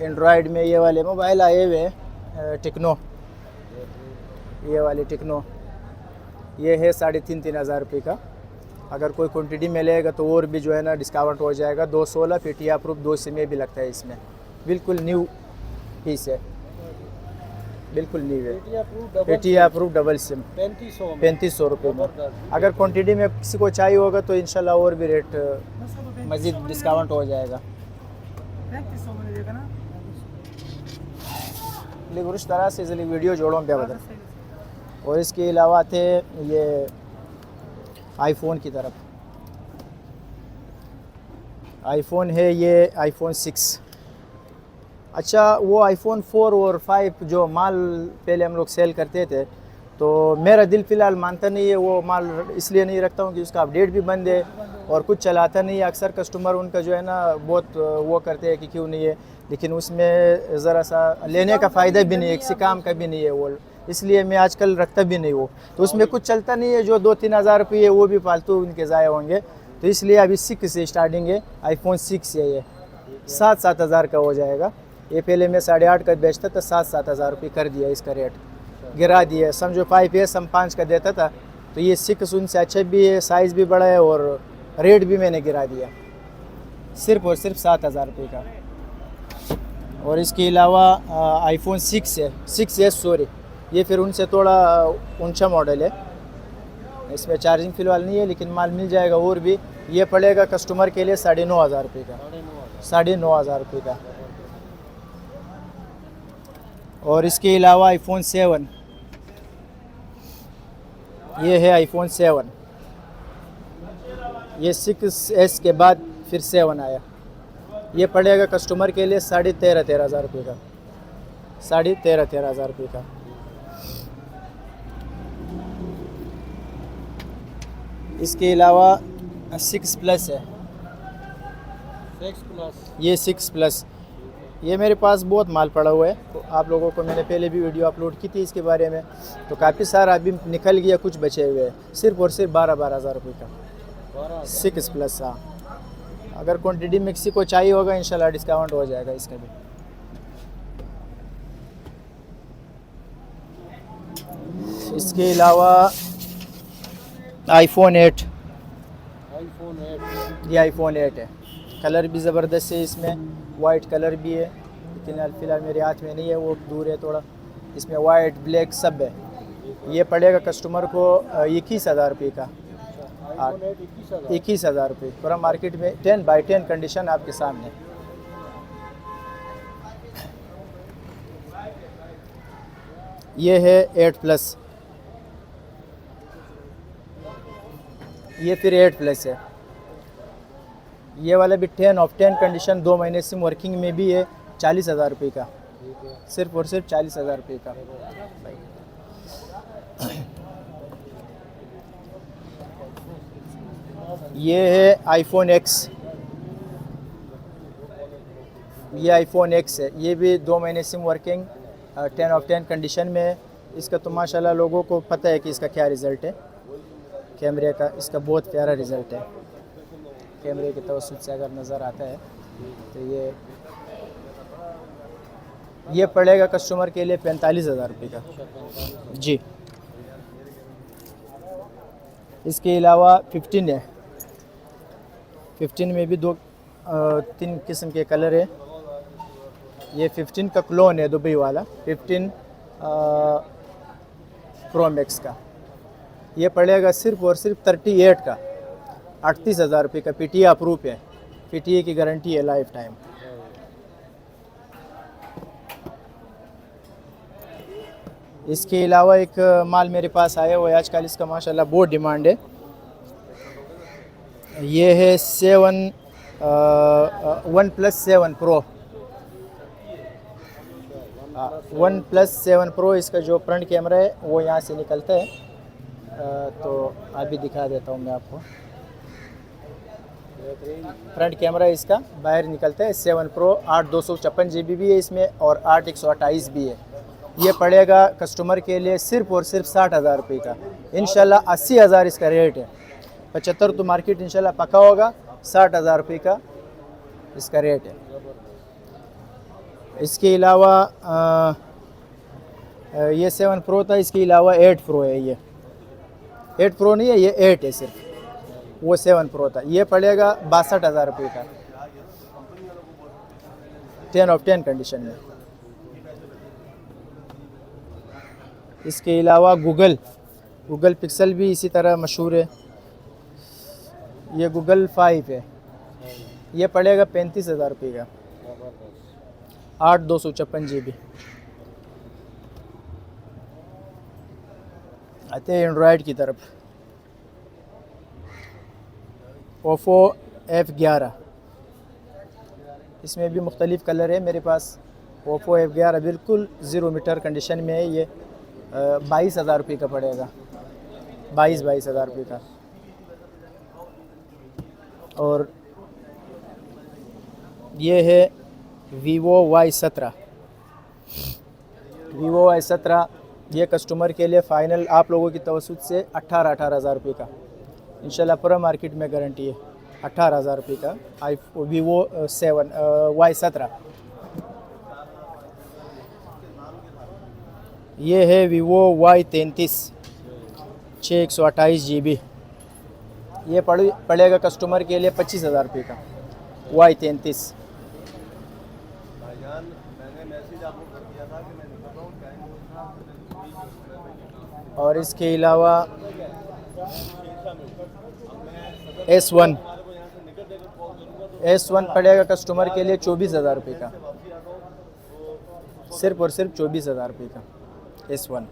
Android में ये वाले मोबाइल आए हुए हैं टेक्नो, ये वाली टेक्नो, ये है 3,500 रुपये का। अगर कोई क्वांटिटी में लेगा तो और भी जो है ना डिस्काउंट हो जाएगा। 216 PTI अप्रूव 2 सिम भी लगता है इसमें, बिल्कुल न्यू पीस है, बिल्कुल न्यू है। PTI अप्रूव डबल सिम 3500 रुपये में। अगर क्वांटिटी में किसी को चाहिए होगा तो इंशाल्लाह और भी रेट मज़ीद डिस्काउंट हो जाएगा। लेकिन उस तरह से इसलिए वीडियो जोड़ों पे बदल। और इसके अलावा थे ये आईफोन की तरफ, आईफोन है ये आईफोन 6। अच्छा, वो आईफोन 4 और 5 जो माल पहले हम लोग सेल करते थे, तो मेरा दिल फ़िलहाल मानता नहीं है वो माल, इसलिए नहीं रखता हूँ कि उसका अपडेट भी बंद है और कुछ चलाता नहीं है। अक्सर कस्टमर उनका जो है ना बहुत वो करते हैं कि क्यों नहीं है, लेकिन उसमें ज़रा सा लेने का फ़ायदा भी नहीं है, किसी काम का भी नहीं है वो, इसलिए मैं आजकल रखता भी नहीं हूँ। तो उसमें कुछ चलता नहीं है, जो 2-3 हज़ार रुपये वो भी फालतू उनके ज़ाया होंगे। तो इसलिए अभी 6 से स्टार्टिंग है, आईफोन 6 है, ये 7-7 हज़ार का हो जाएगा। ये पहले मैं 8.5 का बेचता था, 7-7 हज़ार रुपये कर दिया इसका रेट, गिरा दिया। समझो 5S हम 5 का देता था, तो ये 6 उनसे अच्छा भी है, साइज़ भी बड़ा है और रेट भी मैंने गिरा दिया, सिर्फ़ और सिर्फ 7 हज़ार रुपये का। और इसके अलावा आईफोन 6 है, 6S सॉरी, ये फिर उनसे थोड़ा ऊंचा मॉडल है, इसमें चार्जिंग फ़िलहाल नहीं है, लेकिन माल मिल जाएगा। और भी ये पड़ेगा कस्टमर के लिए 9,500 रुपये का, 9,500 रुपये का। और इसके अलावा आईफोन 7, ये है आईफोन 7, ये 6S के बाद फिर 7 आया। ये पड़ेगा कस्टमर के लिए 13,500 रुपये का, 13,500 रुपये का। इसके अलावा 6 प्लस है, 6 प्लस, ये 6 प्लस, ये मेरे पास बहुत माल पड़ा हुआ है। तो आप लोगों को मैंने पहले भी वीडियो अपलोड की थी इसके बारे में, तो काफ़ी सारा अभी निकल गया, कुछ बचे हुए हैं, सिर्फ और सिर्फ 12-12 हज़ार रुपये का 6 प्लस। हाँ, अगर क्वांटिटी में किसी को चाहिए होगा इंशाल्लाह डिस्काउंट हो जाएगा इसका भी। इसके अलावा आईफोन 8, ये आईफोन 8 है, कलर भी ज़बरदस्त है, इसमें वाइट कलर भी है, लेकिन फ़िलहाल मेरे हाथ में नहीं है, वो दूर है थोड़ा। इसमें वाइट ब्लैक सब है। ये पड़ेगा कस्टमर को 21,000 रुपये का, 21,000 रुपये पूरा मार्केट में 10/10 कंडीशन आपके सामने। ये है 8 प्लस, ये फिर 8 प्लस है। ये वाला भी 10/10 कंडीशन, 2 महीने सिम वर्किंग में भी है, 40,000 रुपये का, सिर्फ और सिर्फ 40,000 रुपये का। ये है आईफोन X, ये आईफोन X है, ये भी 2 महीने सिम वर्किंग, 10/10 कंडीशन में है। इसका तो माशाल्लाह लोगों को पता है कि इसका क्या रिज़ल्ट है, कैमरे का इसका बहुत प्यारा रिज़ल्ट है। कैमरे की तवज्जुह से अगर नज़र आता है तो ये पड़ेगा कस्टमर के लिए 45,000 रुपये का जी। इसके अलावा 15 है, 15 में भी 2-3 किस्म के कलर है। ये 15 का क्लोन है, दुबई वाला 15 प्रो मैक्स का। ये पड़ेगा सिर्फ और सिर्फ 38 का, 38,000 रुपये का। PTA अप्रूव है, PTA की गारंटी है लाइफ टाइम। इसके अलावा एक माल मेरे पास आया हुआ है आजकल, इसका माशाल्लाह बहुत डिमांड है। ये है 1+7 प्रो, 1+7 प्रो। इसका जो फ्रंट कैमरा है वो यहाँ से निकलता है, तो अभी दिखा देता हूँ मैं आपको। फ्रंट कैमरा इसका बाहर निकलता है, 7 प्रो। 8 256 GB भी है इसमें और 8 128 भी है। ये पड़ेगा कस्टमर के लिए सिर्फ और सिर्फ 60,000 रुपये का। इंशाल्लाह 80,000 इसका रेट है, 75 तो मार्केट इंशाल्लाह पक्का होगा, 60,000 रुपये का इसका रेट है। इसके अलावा ये 7 प्रो था, इसके अलावा 8 प्रो है। ये 8 प्रो नहीं है, ये 8 है सिर्फ, वो 7 प्रो था। ये पड़ेगा 62,000 रुपये का, 10/10 कंडीशन में। इसके अलावा गूगल पिक्सल भी इसी तरह मशहूर है। ये गूगल 5 है, ये पड़ेगा 35,000 रुपये का, 8/256 GB। आते हैं एंड्रॉयड की तरफ। ओप्पो F11, इसमें भी मुख्तलिफ़ कलर है मेरे पास। ओप्पो F11 बिल्कुल 0 मीटर कंडीशन में है। ये 22,000 रुपये का पड़ेगा, 22,000 रुपये का। और ये है वीवो Y17। वीवो Y17 ये कस्टमर के लिए फ़ाइनल आप लोगों की तवस्सुत से 18,000 रुपये का, इंशाल्लाह पूरा मार्केट में गारंटी है। 18,000 रुपये का वीवो Y17। ये है वीवो Y33 6/128 GB। ये पड़ेगा कस्टमर के लिए 25,000 रुपये का, Y33। और इसके अलावा S1 पड़ेगा कस्टमर के लिए 24,000 रुपये का, सिर्फ और सिर्फ 24,000 रुपये का S1।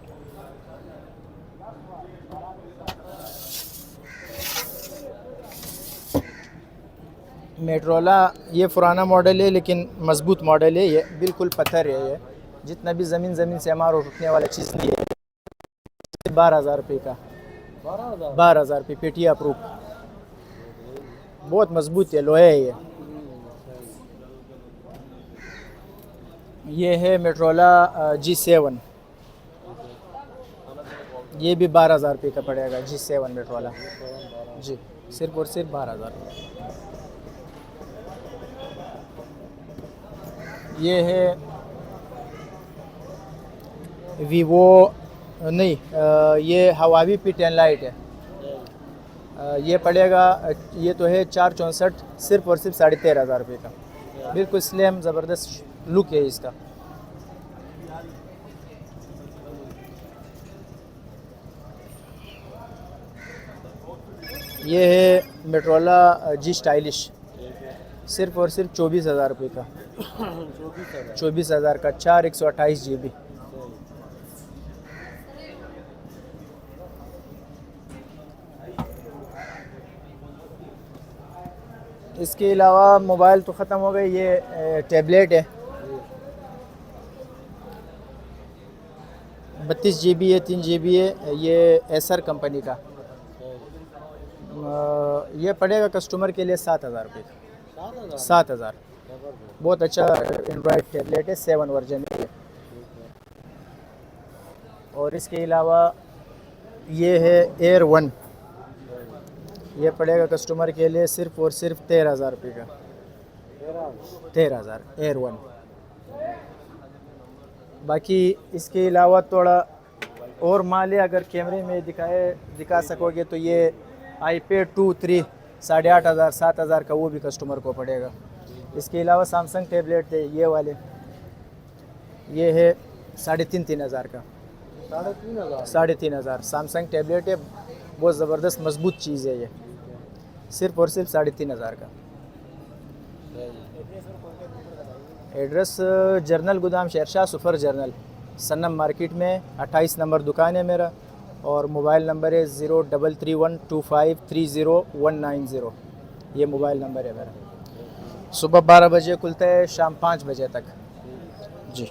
मेट्रोला ये पुराना मॉडल है लेकिन मजबूत मॉडल है। ये बिल्कुल पत्थर है। ये जितना भी ज़मीन से हमारा उठने वाला चीज़ नहीं है। 12,000 रुपये का, 12,000 रुपये पेटिया प्रूफ, बहुत मजबूत है, लोहे है ये है मेट्रोला G7। ये भी 12,000 रुपये का पड़ेगा, G7 मेट्रोला जी, सिर्फ और सिर्फ 12,000। ये है वीवो नहीं, ये हवावी P10 लाइट है। ये पड़ेगा, ये तो है 464, सिर्फ और सिर्फ 13,500 रुपये का। बिल्कुल स्लिम ज़बरदस्त लुक है इसका। ये है मेट्रोला G स्टाइलिश, सिर्फ और सिर्फ 24,000 रुपये का, 24,000 का, 4/128 GB। इसके अलावा मोबाइल तो ख़त्म हो गए। ये टैबलेट है, 32 GB है, 3 GB है। ये एसर कंपनी का, ये पड़ेगा कस्टमर के लिए 7,000 रुपये का, 7,000। बहुत अच्छा एंड्रॉयड टैबलेट है, 7 वर्जन है। और इसके अलावा ये है Air 1, ये पड़ेगा कस्टमर के लिए सिर्फ और सिर्फ 13,000 रुपये का, 13,000 Air 1। बाकी इसके अलावा थोड़ा और माल है, अगर कैमरे में दिखा सकोगे तो ये iPad 2 3 8,500 7,000 का, वो भी कस्टमर को पड़ेगा। इसके अलावा सैमसंग टैबलेट है ये वाले, ये है 3,500 का, 3,500 सैमसंग टैबलेट है। बहुत ज़बरदस्त मजबूत चीज़ है ये, सिर्फ और सिर्फ 3,500 का। एड्रेस जर्नल गोदाम शेरशाह सुपर जर्नल सन्नम मार्केट में 28 नंबर दुकान है मेरा। और मोबाइल नंबर है 03312530,190। ये मोबाइल नंबर है मेरा। सुबह 12 बजे खुलता है, शाम 5 बजे तक जी।